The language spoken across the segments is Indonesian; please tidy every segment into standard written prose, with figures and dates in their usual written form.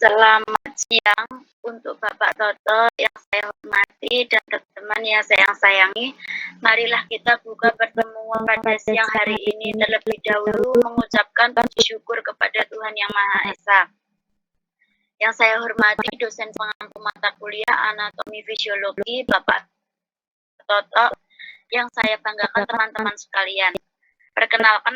Selamat siang untuk Bapak Toto yang saya hormati dan teman-teman yang saya sayangi. Marilah kita buka pertemuan pada siang hari ini terlebih dahulu mengucapkan puji syukur kepada Tuhan Yang Maha Esa. Yang saya hormati dosen pengampu mata kuliah anatomi fisiologi Bapak Toto, yang saya banggakan teman-teman sekalian. Perkenalkan,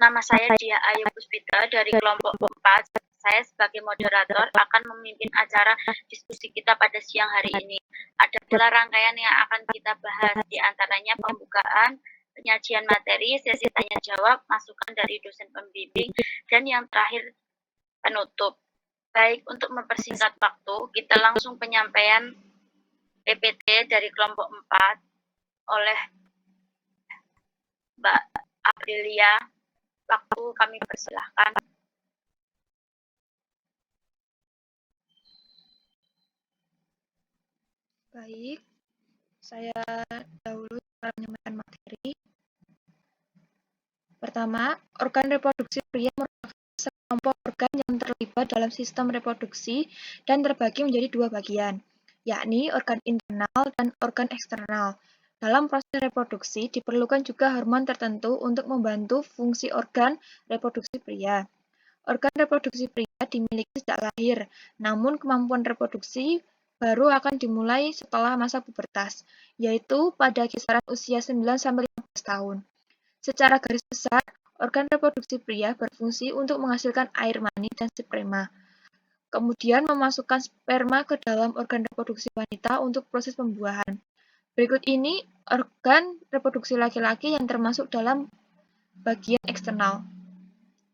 nama saya Dia Ayu Puspita dari kelompok 4. Saya sebagai moderator akan memimpin acara diskusi kita pada siang hari ini. Ada pula rangkaian yang akan kita bahas, di antaranya pembukaan, penyajian materi, sesi tanya jawab, masukan dari dosen pembimbing, dan yang terakhir penutup. Baik, untuk mempersingkat waktu, kita langsung penyampaian PPT dari kelompok 4 oleh Mbak Aprilia. Waktu kami persilahkan. Baik, saya dahulu menyampaikan materi. Pertama, organ reproduksi pria merupakan sekelompok organ yang terlibat dalam sistem reproduksi dan terbagi menjadi dua bagian, yakni organ internal dan organ eksternal. Dalam proses reproduksi diperlukan juga hormon tertentu untuk membantu fungsi organ reproduksi pria. Organ reproduksi pria dimiliki sejak lahir, namun kemampuan reproduksi baru akan dimulai setelah masa pubertas, yaitu pada kisaran usia 9-15 tahun. Secara garis besar, organ reproduksi pria berfungsi untuk menghasilkan air mani dan sperma, kemudian memasukkan sperma ke dalam organ reproduksi wanita untuk proses pembuahan. Berikut ini organ reproduksi laki-laki yang termasuk dalam bagian eksternal.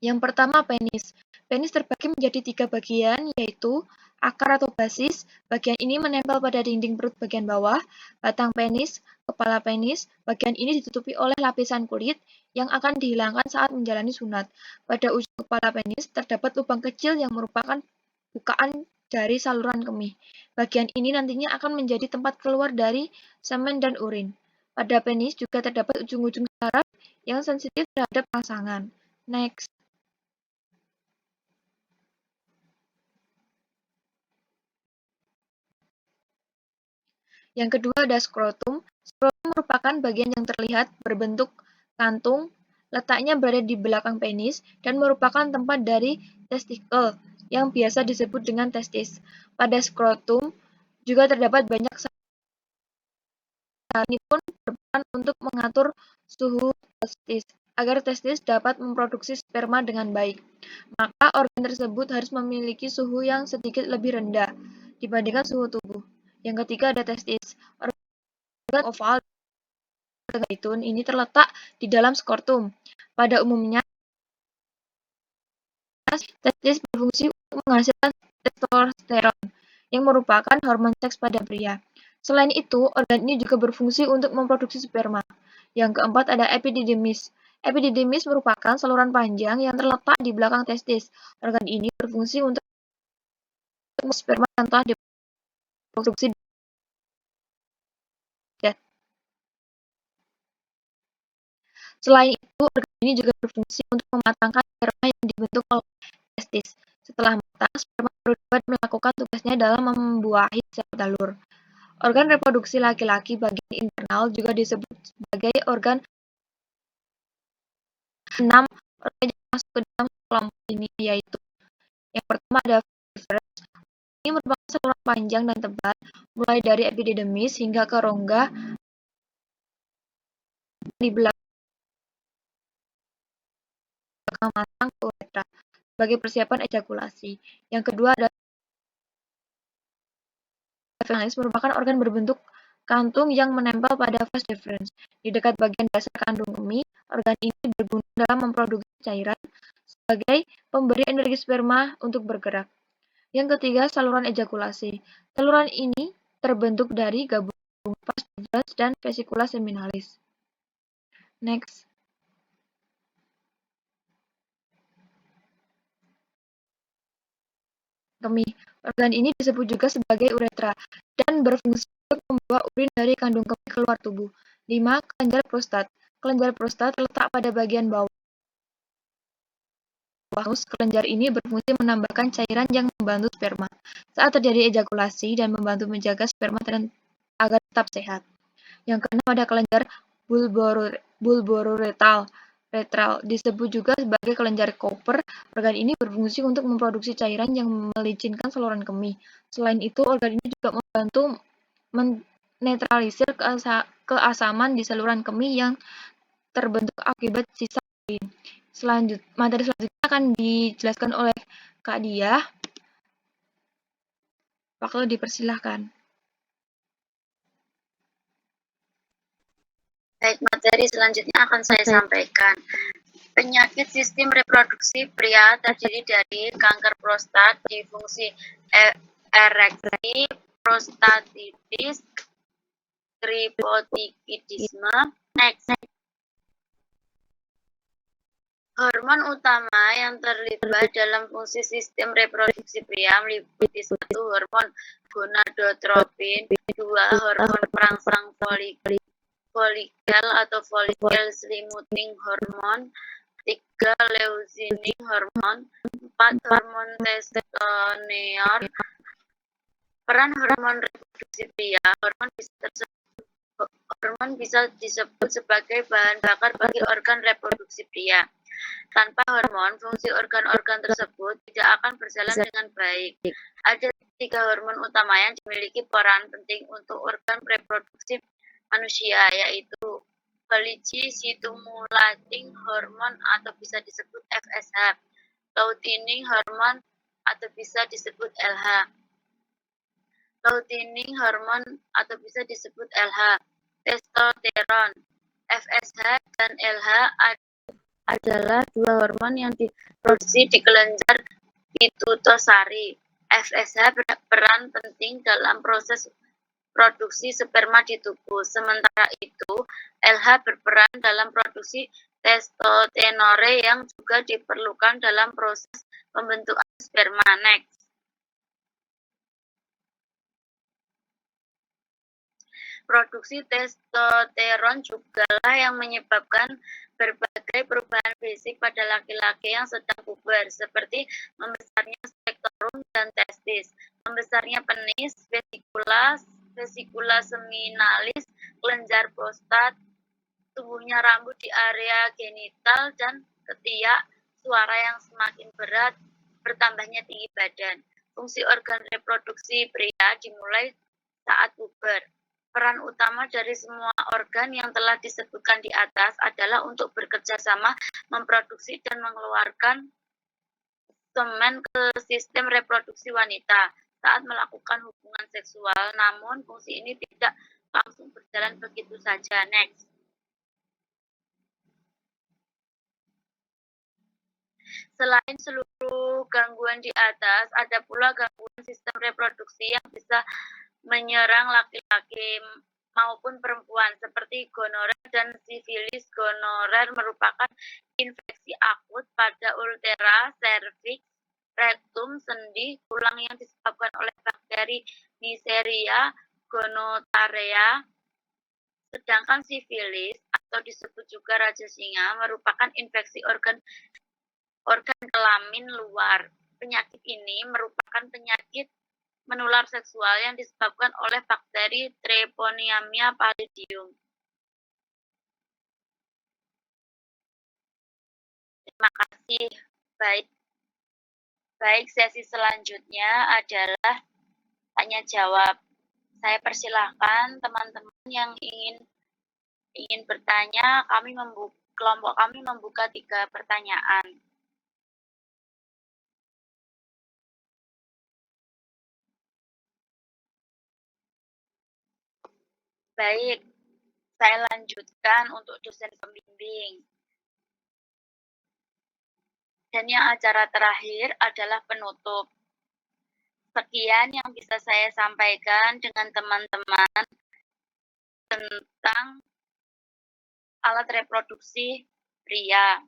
Yang pertama, penis. Penis terbagi menjadi 3 bagian, yaitu akar atau basis. Bagian ini menempel pada dinding perut bagian bawah, batang penis, kepala penis. Bagian ini ditutupi oleh lapisan kulit yang akan dihilangkan saat menjalani sunat. Pada ujung kepala penis terdapat lubang kecil yang merupakan bukaan dari saluran kemih. Bagian ini nantinya akan menjadi tempat keluar dari semen dan urin. Pada penis juga terdapat ujung-ujung saraf yang sensitif terhadap rangsangan. Next. Yang kedua ada skrotum. Skrotum merupakan bagian yang terlihat berbentuk kantung, letaknya berada di belakang penis, dan merupakan tempat dari testikel, yang biasa disebut dengan testis. Pada skrotum juga terdapat banyak saraf. Ini pun berperan untuk mengatur suhu testis, agar testis dapat memproduksi sperma dengan baik. Maka organ tersebut harus memiliki suhu yang sedikit lebih rendah dibandingkan suhu tubuh. Yang ketiga ada testis. Organ oval zaitun ini terletak di dalam skrotum. Pada umumnya, testis berfungsi untuk menghasilkan testosteron, yang merupakan hormon seks pada pria. Selain itu, organ ini juga berfungsi untuk memproduksi sperma. Yang keempat ada epididymis. Epididymis merupakan saluran panjang yang terletak di belakang testis. Organ ini berfungsi untuk sperma yang telah diproduksi. Selain itu, organ ini juga berfungsi untuk mematangkan sperma yang dibentuk oleh testis. Setelah matang, sperma baru dapat melakukan tugasnya dalam membuahi sel telur. Organ reproduksi laki-laki bagian internal juga disebut sebagai organ 6 organ yang masuk ke dalam kelompok ini, yaitu yang pertama ada vestibular. Ini merupakan saluran panjang dan tebal mulai dari epididymis hingga ke rongga di belakang matang ke uretra sebagai persiapan ejakulasi. Yang kedua ada vaginis, merupakan organ berbentuk kantung yang menempel pada vas deferens di dekat bagian dasar kandung kemih. Organ ini berguna dalam memproduksi cairan sebagai pemberi energi sperma untuk bergerak. Yang ketiga, saluran ejakulasi. Saluran ini terbentuk dari gabungan vas deferens dan vesicula seminalis. Next. Kemih. Organ ini disebut juga sebagai uretra dan berfungsi untuk membawa urin dari kandung kemih keluar tubuh. 5. Kelenjar prostat. Kelenjar prostat terletak pada bagian bawah anus, kelenjar ini berfungsi menambahkan cairan yang membantu sperma saat terjadi ejakulasi dan membantu menjaga sperma agar tetap sehat. Yang keenam ada kelenjar bulboretral, disebut juga sebagai kelenjar Cooper. Organ ini berfungsi untuk memproduksi cairan yang melicinkan saluran kemih. Selain itu, organ ini juga membantu menetralisir keasaman di saluran kemih yang terbentuk akibat sisa urin. Materi selanjutnya akan dijelaskan oleh Kak Diah. Waktu dipersilahkan. Baik, materi selanjutnya akan saya sampaikan. Penyakit sistem reproduksi pria terdiri dari kanker prostat, disfungsi ereksi, prostatitis, tripotidisme. Next. Hormon utama yang terlibat dalam fungsi sistem reproduksi pria meliputi 1. Hormon gonadotropin, 2. Hormon perangsang folikel atau follicle slimuting hormon, 3. leucine hormon, 4. hormon testosteron. Peran hormon reproduksi pria, hormon bisa disebut sebagai bahan bakar bagi organ reproduksi pria. Tanpa hormon, fungsi organ-organ tersebut tidak akan berjalan dengan baik. Ada 3 hormon utama yang dimiliki peran penting untuk organ reproduksi manusia, yaitu follicle-stimulating hormone atau bisa disebut FSH, luteinizing hormone atau bisa disebut LH, luteinizing hormone atau bisa disebut LH, testosteron. FSH dan LH adalah 2 hormon yang diproduksi di kelenjar pituitari. FSH berperan penting dalam proses produksi sperma di tubuh. Sementara itu, LH berperan dalam produksi testosteron yang juga diperlukan dalam proses pembentukan sperma. Next. Produksi testosteron jugalah yang menyebabkan berbagai perubahan fisik pada laki-laki yang sedang puber, seperti membesarnya spektorum dan testis, membesarnya penis, vesikula seminalis, kelenjar prostat, tumbuhnya rambut di area genital dan ketiak, suara yang semakin berat, bertambahnya tinggi badan. Fungsi organ reproduksi pria dimulai saat puber. Peran utama dari semua organ yang telah disebutkan di atas adalah untuk bekerja sama memproduksi dan mengeluarkan semen ke sistem reproduksi wanita saat melakukan hubungan seksual, namun fungsi ini tidak langsung berjalan begitu saja. Next. Selain seluruh gangguan di atas, ada pula gangguan sistem reproduksi yang bisa menyerang laki-laki maupun perempuan seperti gonorer dan sifilis. Gonorer merupakan infeksi akut pada utera, serviks, rektum, sendi, tulang yang disebabkan oleh bakteri Neisseria gonorrhoeae. Sedangkan sifilis atau disebut juga raja singa merupakan infeksi organ kelamin luar. Penyakit ini merupakan penyakit menular seksual yang disebabkan oleh bakteri Treponema pallidum. Terima kasih. Baik, sesi selanjutnya adalah tanya jawab. Saya persilahkan teman-teman yang ingin bertanya, kelompok kami membuka 3 pertanyaan. Baik, saya lanjutkan untuk dosen pembimbing. Dan yang acara terakhir adalah penutup. Sekian yang bisa saya sampaikan dengan teman-teman tentang alat reproduksi pria.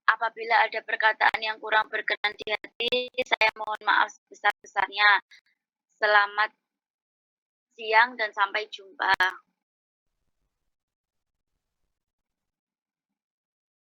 Apabila ada perkataan yang kurang berkenan di hati, saya mohon maaf sebesar-besarnya. Selamat siang dan sampai jumpa.